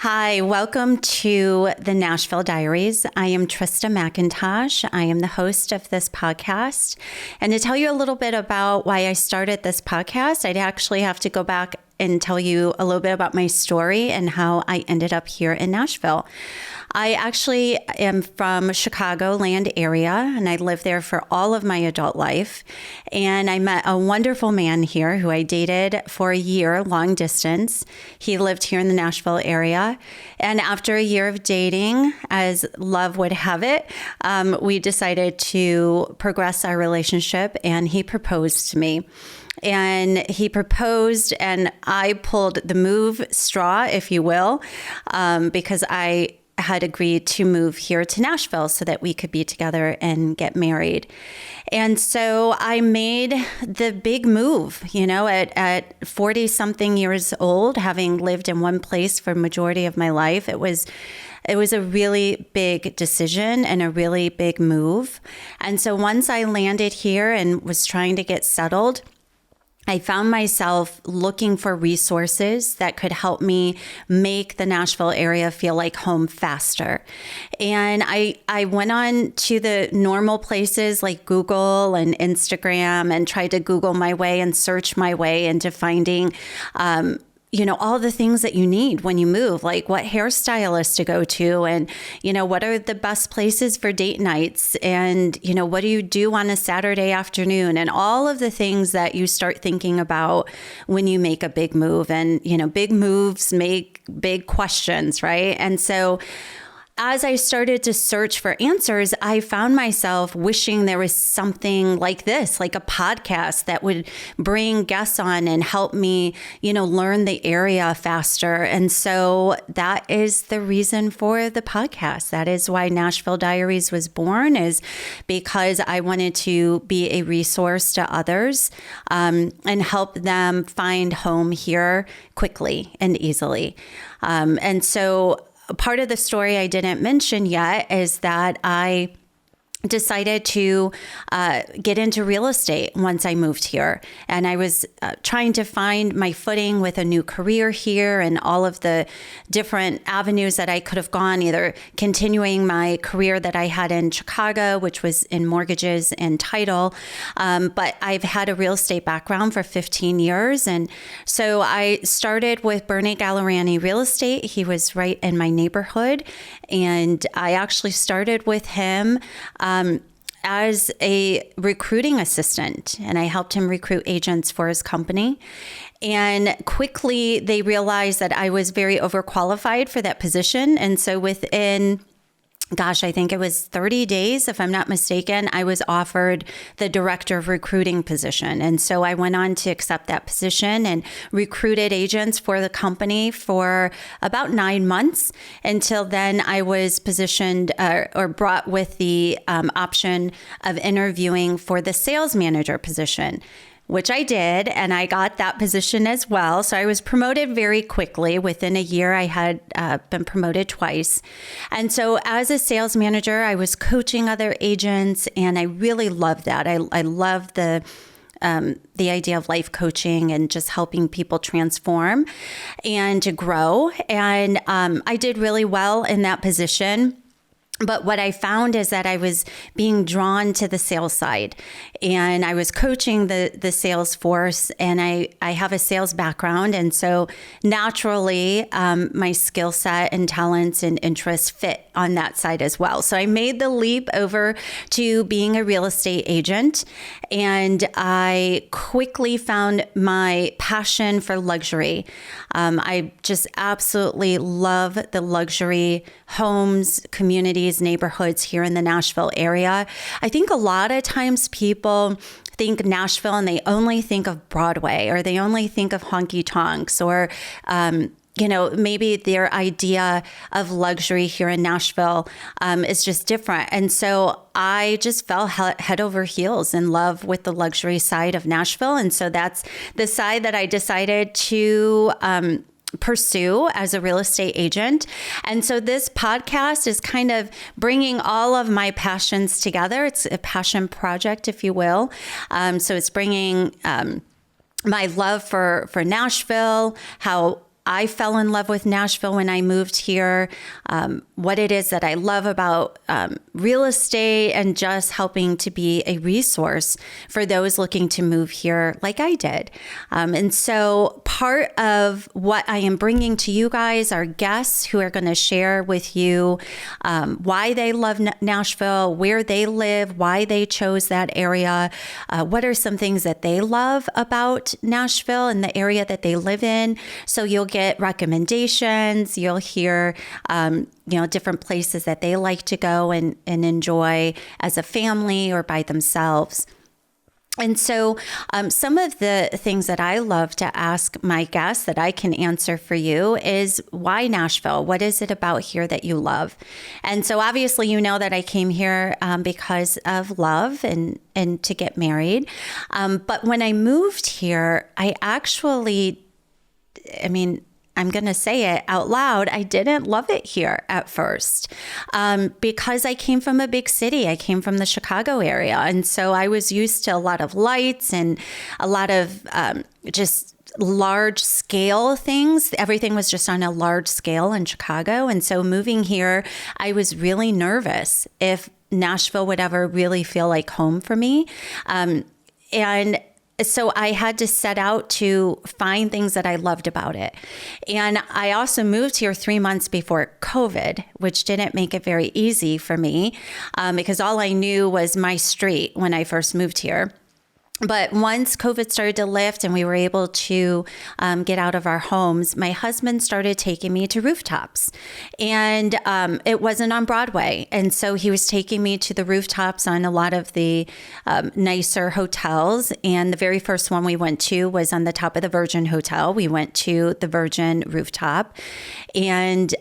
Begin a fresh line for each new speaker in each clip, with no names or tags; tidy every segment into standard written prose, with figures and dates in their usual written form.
Hi, welcome to the Nashville Diaries. I am Trista McIntosh. I am the host of this podcast. And to tell you a little bit about why I started this podcast, I'd actually have to go back and tell you a little bit about my story and how I ended up here in Nashville. I actually am from Chicagoland area, and I lived there for all of my adult life. And I met a wonderful man here who I dated for a year, long distance. He lived here in the Nashville area. And after a year of dating, as love would have it, we decided to progress our relationship, and he proposed to me. And he proposed, and I pulled the move straw, if you will, because I had agreed to move here to Nashville so that we could be together and get married. And so I made the big move, at 40 something years old, having lived in one place for a majority of my life. It was a really big decision and a really big move. And so once I landed here and was trying to get settled, I found myself looking for resources that could help me make the Nashville area feel like home faster. And I went on to the normal places like Google and Instagram and tried to Google my way and search my way into finding all the things that you need when you move, like what hairstylist to go to and, what are the best places for date nights and, what do you do on a Saturday afternoon and all of the things that you start thinking about when you make a big move. And, big moves make big questions, right? And so as I started to search for answers, I found myself wishing there was something like this, like a podcast that would bring guests on and help me, learn the area faster. And so that is the reason for the podcast. That is why Nashville Diaries was born, is because I wanted to be a resource to others and help them find home here quickly and easily. And so part of the story I didn't mention yet is that I decided to get into real estate once I moved here. And I was trying to find my footing with a new career here and all of the different avenues that I could have gone, either continuing my career that I had in Chicago, which was in mortgages and title. But I've had a real estate background for 15 years. And so I started with Bernie Gallerani Real Estate. He was right in my neighborhood. And I actually started with him as a recruiting assistant, and I helped him recruit agents for his company. And quickly they realized that I was very overqualified for that position. And so within I think it was 30 days, if I'm not mistaken, I was offered the director of recruiting position. And so I went on to accept that position and recruited agents for the company for about 9 months. Until then, I was positioned or brought with the option of interviewing for the sales manager position, which I did, and I got that position as well. So I was promoted very quickly. Within a year, I had been promoted twice. And so as a sales manager, I was coaching other agents, and I really loved that. I love the idea of life coaching and just helping people transform and to grow. And I did really well in that position. But what I found is that I was being drawn to the sales side, and I was coaching the sales force, and I have a sales background. And so naturally, my skill set and talents and interests fit on that side as well. So I made the leap over to being a real estate agent, and I quickly found my passion for luxury. I just absolutely love the luxury homes, communities, neighborhoods here in the Nashville area. I think a lot of times people think Nashville and they only think of Broadway, or they only think of honky tonks, or maybe their idea of luxury here in Nashville is just different. And so I just fell head over heels in love with the luxury side of Nashville. And so that's the side that I decided to pursue as a real estate agent. And so this podcast is kind of bringing all of my passions together. It's a passion project, if you will. So it's bringing my love for Nashville, how I fell in love with Nashville when I moved here, what it is that I love about real estate, and just helping to be a resource for those looking to move here like I did. And so part of what I am bringing to you guys are guests who are going to share with you why they love Nashville, where they live, why they chose that area, what are some things that they love about Nashville and the area that they live in. So you'll get recommendations, you'll hear, different places that they like to go and enjoy as a family or by themselves. And so some of the things that I love to ask my guests that I can answer for you is, why Nashville? What is it about here that you love? And so obviously, you know that I came here because of love and to get married. But when I moved here, I'm going to say it out loud, I didn't love it here at first because I came from a big city. I came from the Chicago area. And so I was used to a lot of lights and a lot of just large scale things. Everything was just on a large scale in Chicago. And so moving here, I was really nervous if Nashville would ever really feel like home for me. And so I had to set out to find things that I loved about it. And I also moved here 3 months before COVID, which didn't make it very easy for me because all I knew was my street when I first moved here. But once COVID started to lift and we were able to get out of our homes, my husband started taking me to rooftops. And it wasn't on Broadway. And so he was taking me to the rooftops on a lot of the nicer hotels. And the very first one we went to was on the top of the Virgin Hotel. We went to the Virgin rooftop. And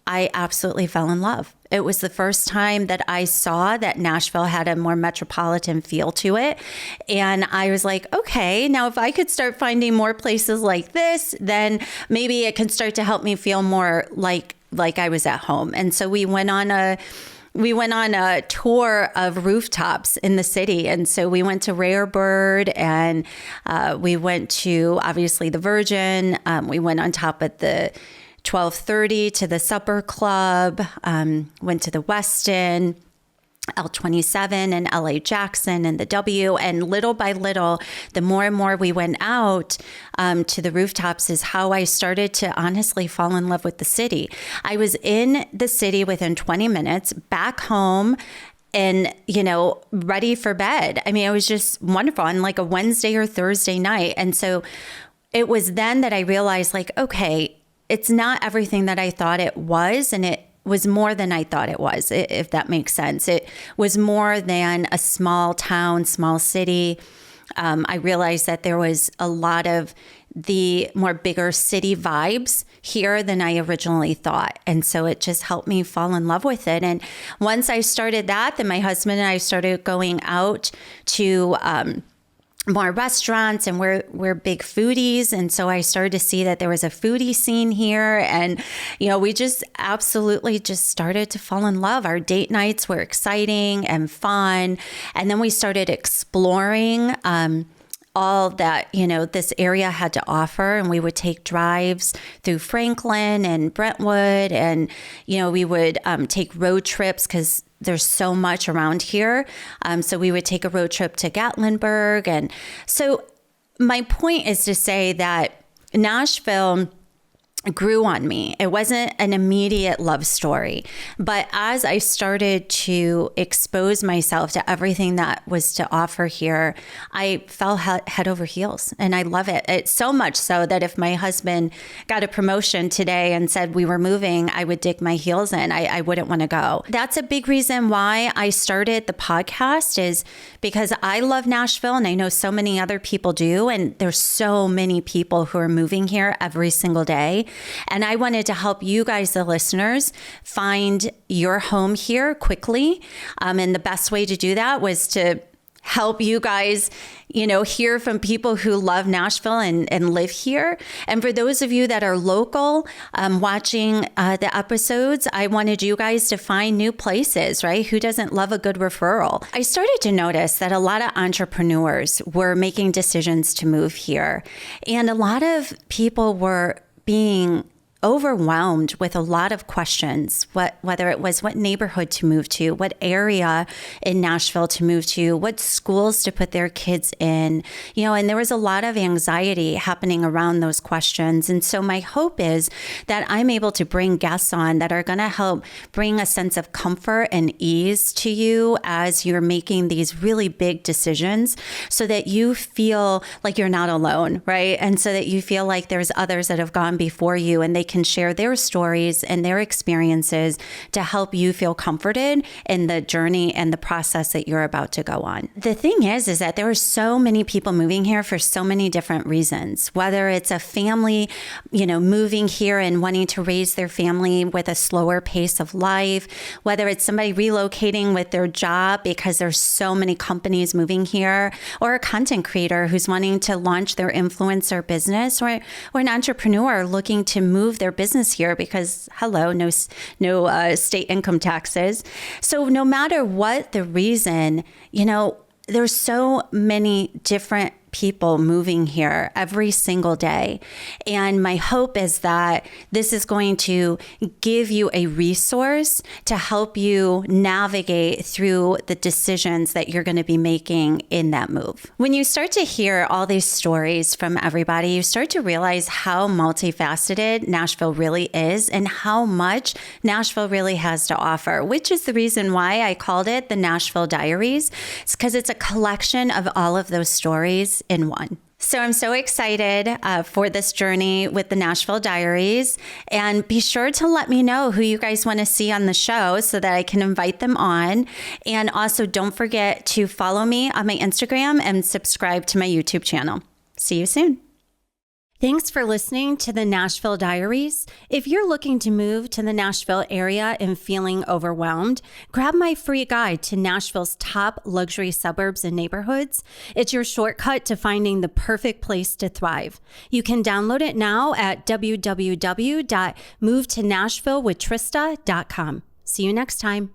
I absolutely fell in love. It was the first time that I saw that Nashville had a more metropolitan feel to it. And I was like, okay, now if I could start finding more places like this, then maybe it can start to help me feel more like I was at home. And so we went on a tour of rooftops in the city. And so we went to Rare Bird and we went to, obviously, the Virgin. We went on top of the 1230 to the Supper Club, went to the Westin, L27 and LA Jackson and the W. And little by little, the more and more we went out to the rooftops is how I started to honestly fall in love with the city. I was in the city within 20 minutes, back home, and, ready for bed. I mean, it was just wonderful on like a Wednesday or Thursday night. And so it was then that I realized, like, okay, it's not everything that I thought it was, and it was more than I thought it was, if that makes sense. It was more than a small town, small city. I realized that there was a lot of the more bigger city vibes here than I originally thought. And so it just helped me fall in love with it. And once I started that, then my husband and I started going out to more restaurants, and we're big foodies. And so I started to see that there was a foodie scene here. And, we just absolutely just started to fall in love. Our date nights were exciting and fun. And then we started exploring all that, this area had to offer. And we would take drives through Franklin and Brentwood. And, we would take road trips because there's so much around here. So we would take a road trip to Gatlinburg. And so my point is to say that Nashville grew on me. It wasn't an immediate love story, but as I started to expose myself to everything that was to offer here, I fell head over heels, and I love it. It's so much so that if my husband got a promotion today and said we were moving, I would dig my heels in. I wouldn't want to go. That's a big reason why I started the podcast, is because I love Nashville, and I know so many other people do, and there's so many people who are moving here every single day. And I wanted to help you guys, the listeners, find your home here quickly. And the best way to do that was to help you guys, hear from people who love Nashville and live here. And for those of you that are local, watching the episodes, I wanted you guys to find new places, right? Who doesn't love a good referral? I started to notice that a lot of entrepreneurs were making decisions to move here. And a lot of people were being overwhelmed with a lot of questions, whether it was what neighborhood to move to, what area in Nashville to move to, what schools to put their kids in, and there was a lot of anxiety happening around those questions. And so my hope is that I'm able to bring guests on that are going to help bring a sense of comfort and ease to you as you're making these really big decisions, so that you feel like you're not alone, right? And so that you feel like there's others that have gone before you and they can share their stories and their experiences to help you feel comforted in the journey and the process that you're about to go on. The thing is that there are so many people moving here for so many different reasons, whether it's a family, moving here and wanting to raise their family with a slower pace of life, whether it's somebody relocating with their job because there's so many companies moving here, or a content creator who's wanting to launch their influencer business, or an entrepreneur looking to move their business here because, no state income taxes. So no matter what the reason, there's so many different people moving here every single day. And my hope is that this is going to give you a resource to help you navigate through the decisions that you're going to be making in that move. When you start to hear all these stories from everybody, you start to realize how multifaceted Nashville really is and how much Nashville really has to offer, which is the reason why I called it the Nashville Diaries. It's because it's a collection of all of those stories in one. So I'm so excited for this journey with the Nashville Diaries, and be sure to let me know who you guys want to see on the show so that I can invite them on. And also don't forget to follow me on my Instagram and subscribe to my YouTube channel. See you soon. Thanks for listening to the Nashville Diaries. If you're looking to move to the Nashville area and feeling overwhelmed, grab my free guide to Nashville's top luxury suburbs and neighborhoods. It's your shortcut to finding the perfect place to thrive. You can download it now at www.movetonashvillewithtrista.com. See you next time.